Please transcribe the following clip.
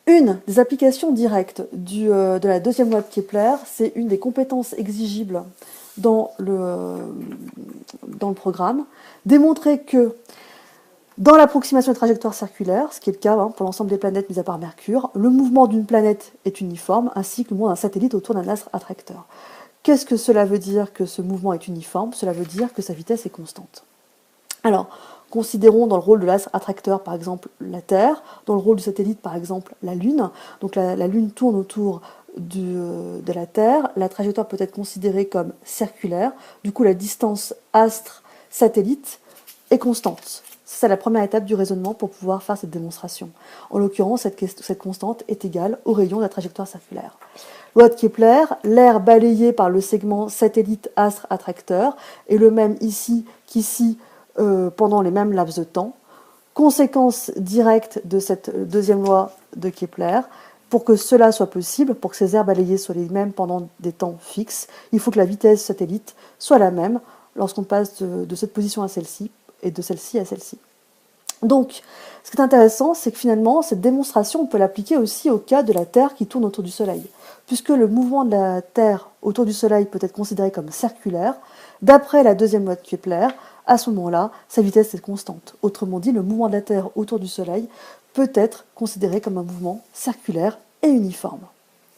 Une des applications directes de la deuxième loi de Kepler, c'est une des compétences exigibles dans le programme, démontrer que dans l'approximation des trajectoires circulaires, ce qui est le cas pour l'ensemble des planètes mis à part Mercure, le mouvement d'une planète est uniforme, ainsi que le mouvement d'un satellite autour d'un astre attracteur. Qu'est-ce que cela veut dire que ce mouvement est uniforme? Cela veut dire que sa vitesse est constante. Alors, considérons dans le rôle de l'astre attracteur, par exemple, la Terre, dans le rôle du satellite, par exemple, la Lune. Donc la Lune tourne autour de la Terre. La trajectoire peut être considérée comme circulaire. Du coup, la distance astre-satellite est constante. C'est la première étape du raisonnement pour pouvoir faire cette démonstration. En l'occurrence, cette constante est égale au rayon de la trajectoire circulaire. Loi de Kepler, l'air balayé par le segment satellite-astre-attracteur est le même ici qu'ici pendant les mêmes laps de temps. Conséquence directe de cette deuxième loi de Kepler, pour que cela soit possible, pour que ces airs balayés soient les mêmes pendant des temps fixes, il faut que la vitesse satellite soit la même lorsqu'on passe de cette position à celle-ci et de celle-ci à celle-ci. Donc, ce qui est intéressant, c'est que finalement, cette démonstration, on peut l'appliquer aussi au cas de la Terre qui tourne autour du Soleil. Puisque le mouvement de la Terre autour du Soleil peut être considéré comme circulaire, d'après la deuxième loi de Kepler, à ce moment-là, sa vitesse est constante. Autrement dit, le mouvement de la Terre autour du Soleil peut être considéré comme un mouvement circulaire et uniforme.